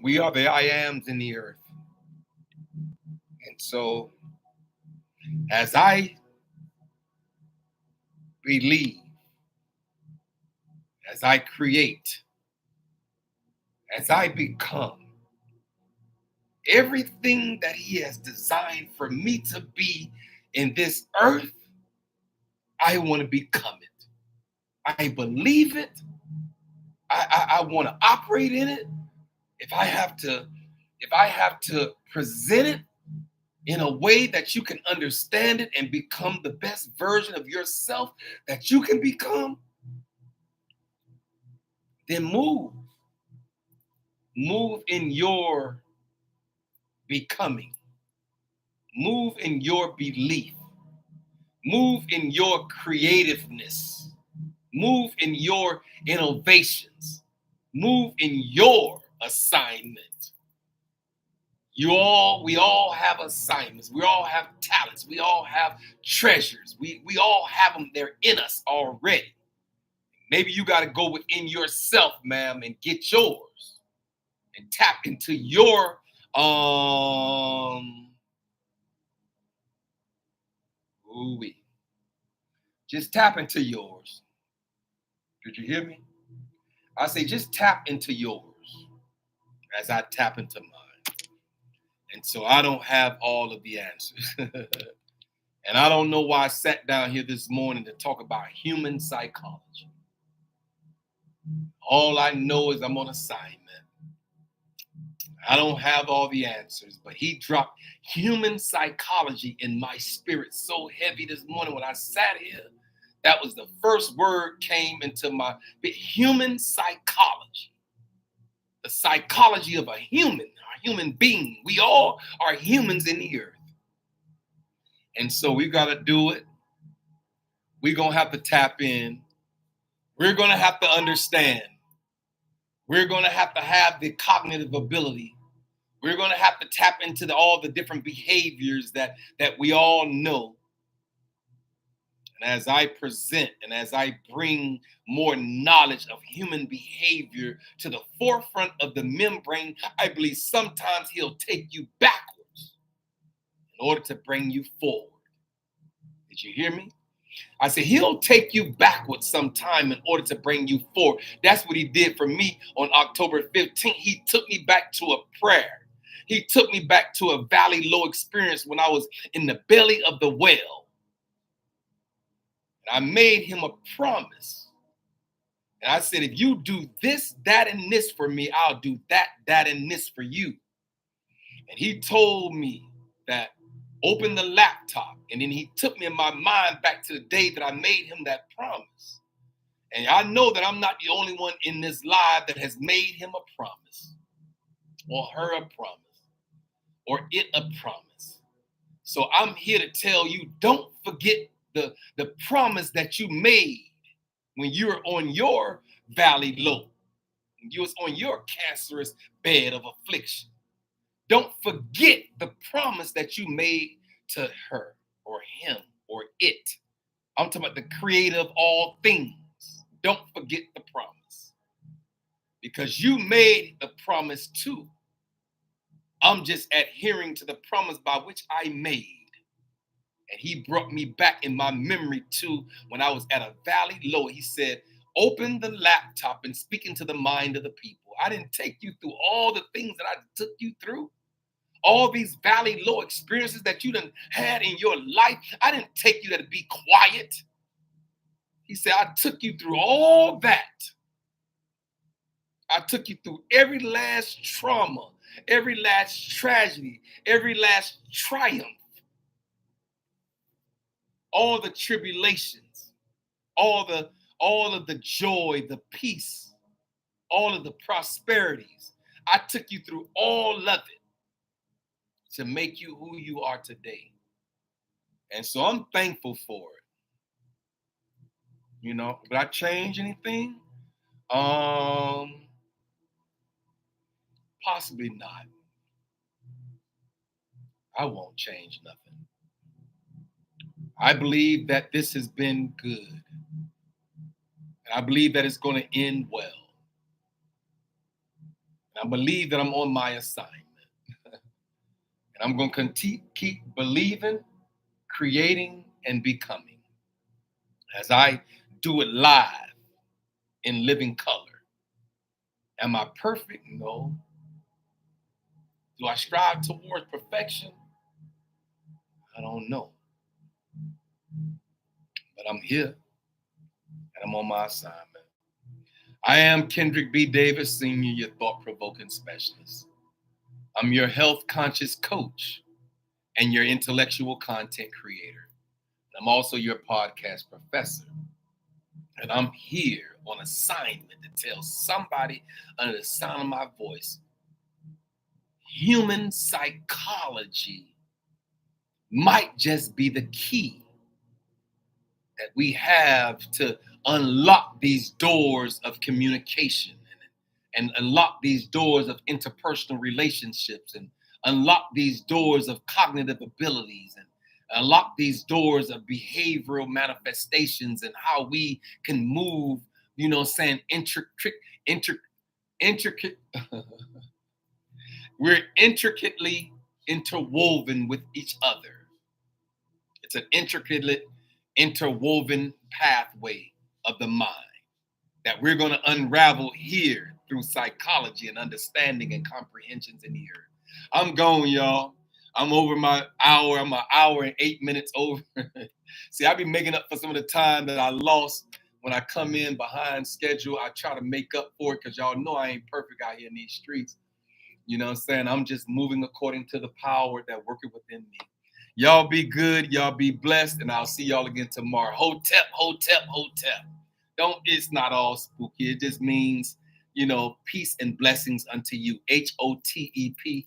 A: We are the I ams in the earth. And so, as I believe, as I create, as I become everything that he has designed for me to be in this earth, I want to become it. I believe it. I want to operate in it. If I have to present it in a way that you can understand it and become the best version of yourself that you can become, then move. Move in your becoming. Move in your belief. Move in your creativeness. Move in your innovations. Move in your assignment. We all have assignments. We all have talents. We all have treasures. We all have them. They're in us already. Maybe you got to go within yourself, ma'am, and get yours and tap into your ooh-wee. Just tap into yours. Did you hear me? I say just tap into yours as I tap into mine. And so I don't have all of the answers. And I don't know why I sat down here this morning to talk about human psychology. All I know is I'm on assignment. I don't have all the answers, but he dropped human psychology in my spirit so heavy this morning when I sat here. That was the first word came into my human psychology. The psychology of a human being. We all are humans in the earth. And so we got to do it. We're going to have to tap in. We're going to have to understand. We're going to have the cognitive ability. We're going to have to tap into all the different behaviors that we all know. And as I present and as I bring more knowledge of human behavior to the forefront of the membrane, I believe sometimes he'll take you backwards in order to bring you forward. Did you hear me? I said, he'll take you backwards sometime in order to bring you forward. That's what he did for me on October 15th. He took me back to a prayer. He took me back to a valley low experience when I was in the belly of the whale. And I made him a promise. And I said, if you do this, that, and this for me, I'll do that, and this for you. And he told me that open the laptop. And then he took me in my mind back to the day that I made him that promise. And I know that I'm not the only one in this live that has made him a promise, or her a promise, or it a promise. So I'm here to tell you, don't forget the promise that you made when you were on your valley low, when you was on your cancerous bed of affliction. Don't forget the promise that you made to her or him or it. I'm talking about the creator of all things. Don't forget the promise, because you made the promise too. I'm just adhering to the promise by which I made. And he brought me back in my memory to when I was at a valley low. He said, open the laptop and speak into the mind of the people. I didn't take you through all the things that I took you through. All these valley low experiences that you done had in your life. I didn't take you to be quiet. He said, I took you through all that. I took you through every last trauma, every last tragedy, every last triumph, all the tribulations, all of the joy, the peace, all of the prosperities. I took you through all of it to make you who you are today. And so I'm thankful for it. You know, would I change anything? Possibly not. I won't change nothing. I believe that this has been good. And I believe that it's going to end well. And I believe that I'm on my assignment. And I'm going to keep believing, creating, and becoming as I do it live in living color. Am I perfect? No. Do I strive towards perfection? I don't know. But I'm here and I'm on my assignment. I am Kendrick B. Davis, Senior, your thought-provoking specialist. I'm your health conscious coach and your intellectual content creator. I'm also your podcast professor. And I'm here on assignment to tell somebody under the sound of my voice, human psychology might just be the key that we have to unlock these doors of communication and unlock these doors of interpersonal relationships and unlock these doors of cognitive abilities and unlock these doors of behavioral manifestations and how we can move, you know, saying intricate, we're intricately interwoven with each other. It's an intricately interwoven pathway of the mind that we're going to unravel here through psychology and understanding and comprehensions in the earth. I'm going, y'all. I'm over my hour. I'm an hour and 8 minutes over. See, I be making up for some of the time that I lost when I come in behind schedule. I try to make up for it because y'all know I ain't perfect out here in these streets. You know what I'm saying? I'm just moving according to the power that worketh within me. Y'all be good. Y'all be blessed. And I'll see y'all again tomorrow. Hotep, hotep, hotep. It's not all spooky. It just means, you know, peace and blessings unto you. HOTEP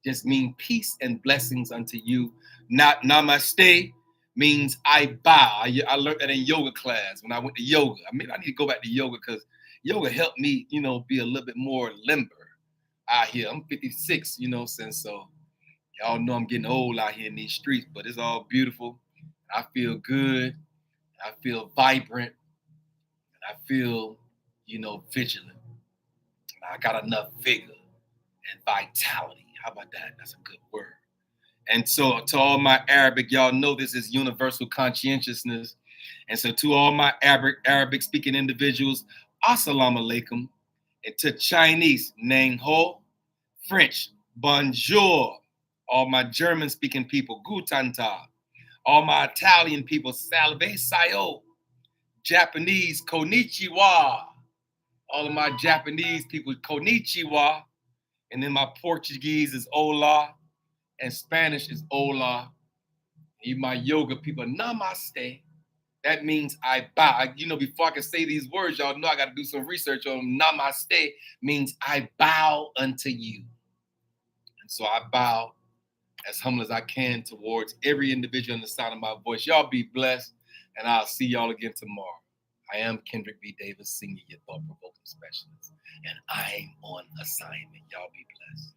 A: just mean peace and blessings unto you. Not namaste means I bow. I learned that in yoga class when I went to yoga. I mean, I need to go back to yoga because yoga helped me, you know, be a little bit more limber out here. I'm 56, you know, since so y'all know I'm getting old out here in these streets, but it's all beautiful. I feel good. I feel vibrant. I feel, you know, vigilant. I got enough vigor and vitality. How about that? That's a good word. And so to all my Arabic, y'all know this is universal conscientiousness. And so to all my Arabic speaking individuals, assalamu alaikum. And to Chinese, Neng Ho. French, bonjour. All my German speaking people, guten Tag. All my Italian people, salve sayo. Japanese, konnichiwa. All of my Japanese people, konnichiwa. And then my Portuguese is hola. And Spanish is hola. And my yoga people, namaste. That means I bow. Before I can say these words, y'all know I got to do some research on them. Namaste means I bow unto you. And so I bow as humble as I can towards every individual in the sound of my voice. Y'all be blessed, and I'll see y'all again tomorrow. I am Kendrick B. Davis, Senior, your thought-provoking specialist, and I'm on assignment. Y'all be blessed.